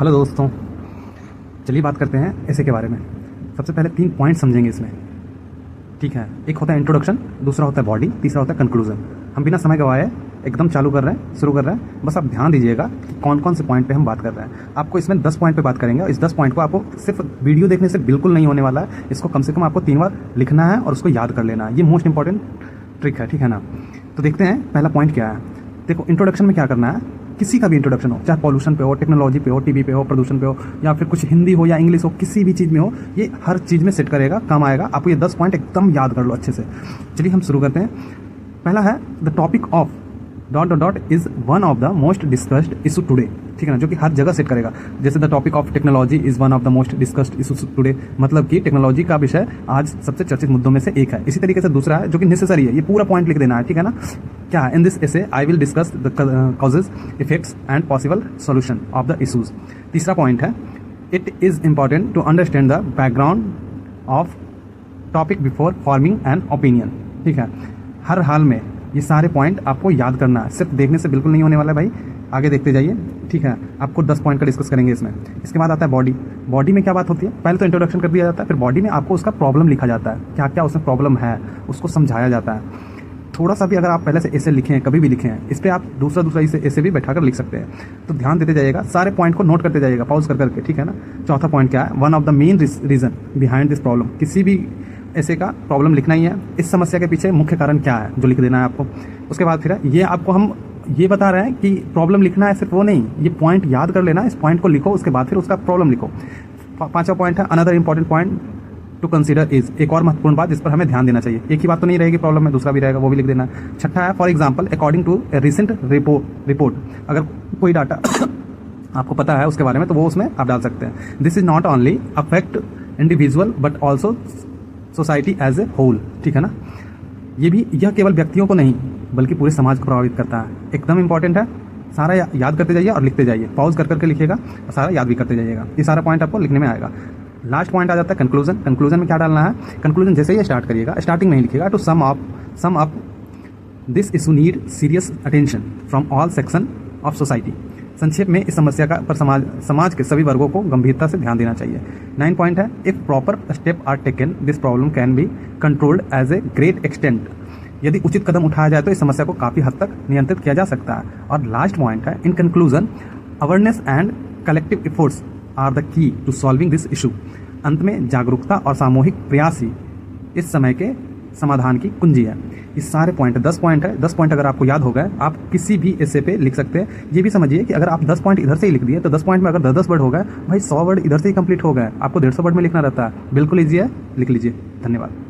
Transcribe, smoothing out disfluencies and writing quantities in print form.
Hello दोस्तों, चलिए बात करते हैं ऐसे के बारे में। सबसे पहले 3 पॉइंट समझेंगे इसमें, ठीक है। एक होता है इंट्रोडक्शन, दूसरा होता है बॉडी, तीसरा होता है कंक्लूजन। हम बिना समय गवाए एकदम चालू कर रहे हैं, शुरू कर रहे हैं। बस आप ध्यान दीजिएगा कि कौन कौन से पॉइंट पे हम बात कर रहे हैं। आपको इसमें 10 पॉइंट पे बात करेंगे और इस 10 पॉइंट को आपको सिर्फ वीडियो देखने से बिल्कुल नहीं होने वाला है। इसको कम से कम आपको 3 बार लिखना है और उसको याद कर लेना है। ये मोस्ट इंपॉर्टेंट ट्रिक है, ठीक है ना। तो देखते हैं पहला पॉइंट क्या है। देखो, इंट्रोडक्शन में क्या करना है, किसी का भी इंट्रोडक्शन हो, चाहे पॉल्यूशन पे हो, टेक्नोलॉजी पे हो, टीवी पे हो, प्रदूषण पे हो, या फिर कुछ हिंदी हो या इंग्लिश हो, किसी भी चीज़ में हो, ये हर चीज़ में सेट करेगा, काम आएगा। आपको ये 10 पॉइंट एकदम याद कर लो अच्छे से। चलिए हम शुरू करते हैं। पहला है the topic of ... is one of the most discussed issue today, ठीक है ना, जो कि हर जगह सेट करेगा। जैसे the topic of technology is one of the most discussed issue today, मतलब कि टेक्नोलॉजी का विषय आज सबसे चर्चित मुद्दों में से एक है। इसी तरीके से दूसरा है जो कि नेसेसरी है, ये पूरा पॉइंट लिख देना है, ठीक है ना। क्या है, in this essay I will discuss the causes, effects and possible solution of the issues. तीसरा पॉइंट है it is important to understand the background of topic before forming an opinion, ठीक है। हर हाल में ये सारे पॉइंट आपको याद करना है, सिर्फ देखने से बिल्कुल नहीं होने वाला है भाई। आगे देखते जाइए, ठीक है। आपको 10 पॉइंट का डिस्कस करेंगे इसमें। इसके बाद आता है बॉडी। बॉडी में क्या बात होती है, पहले तो इंट्रोडक्शन कर दिया जाता है, फिर बॉडी में आपको उसका प्रॉब्लम लिखा जाता है, क्या क्या उसमें प्रॉब्लम है उसको समझाया जाता है। थोड़ा सा भी अगर आप पहले से ऐसे लिखे हैं, कभी भी लिखे हैं, इस पर आप दूसरा ऐसे भी बैठा कर लिख सकते हैं। तो ध्यान देते जाइएगा, सारे पॉइंट को नोट करते जाइएगा पॉज कर करके, ठीक है ना। चौथा पॉइंट क्या है, one of the main reason behind this problem. किसी भी ऐसे का प्रॉब्लम लिखना ही है, इस समस्या के पीछे मुख्य कारण क्या है जो लिख देना है आपको। उसके बाद फिर ये आपको हम ये बता रहे हैं कि प्रॉब्लम लिखना है, सिर्फ वो नहीं, ये पॉइंट याद कर लेना, इस पॉइंट को लिखो, उसके बाद फिर उसका प्रॉब्लम लिखो। 5वां पॉइंट है another important point two consider is, एक और महत्वपूर्ण बात जिस पर हमें ध्यान देना चाहिए। एक ही बात तो नहीं रहेगी प्रॉब्लम में, दूसरा भी रहेगा, वो भी लिख देना है। छठा है for example according to a recent report, अगर कोई डाटा आपको पता है उसके बारे में तो वो उसमें आप डाल सकते हैं। This is not only affect individual but also society as a whole, ठीक है ना। यह केवल व्यक्तियों को नहीं बल्कि पूरे समाज को प्रभावित करता है। एकदम इंपॉर्टेंट है, सारा याद करते जाइए और लिखते जाइए, पॉज कर करके लिखिएगा और सारा याद भी करते जाइएगा। ये सारा पॉइंट आपको लिखने में आएगा। लास्ट पॉइंट आ जाता है कंक्लूजन। कंक्लूजन में क्या डालना है, कंक्लूजन जैसे ही स्टार्ट करिएगा, स्टार्टिंग में ही लिखिएगा to sum up this issue need serious attention from all section of society. संक्षेप में इस समस्या का पर समाज के सभी वर्गों को गंभीरता से ध्यान देना चाहिए। 9 पॉइंट है if proper step are taken this problem can be controlled as a great extent. यदि उचित कदम उठाया जाए तो इस समस्या को काफ़ी हद तक नियंत्रित किया जा सकता है। और लास्ट पॉइंट है in conclusion awareness and collective efforts are the key to solving this issue. अंत में जागरूकता और सामूहिक प्रयास ही इस समय के समाधान की कुंजी है। इस सारे पॉइंट 10 पॉइंट है, 10 पॉइंट अगर आपको याद हो गए आप किसी भी ऐसे पे लिख सकते हैं। ये भी समझिए कि अगर आप 10 पॉइंट इधर से ही लिख दिए तो 10 पॉइंट में अगर 10-10 वर्ड हो गए, भाई 100 वर्ड इधर से ही कंप्लीट हो गए। आपको 150 वर्ड में लिखना रहता है, बिल्कुल ईजी है, लिख लीजिए। धन्यवाद।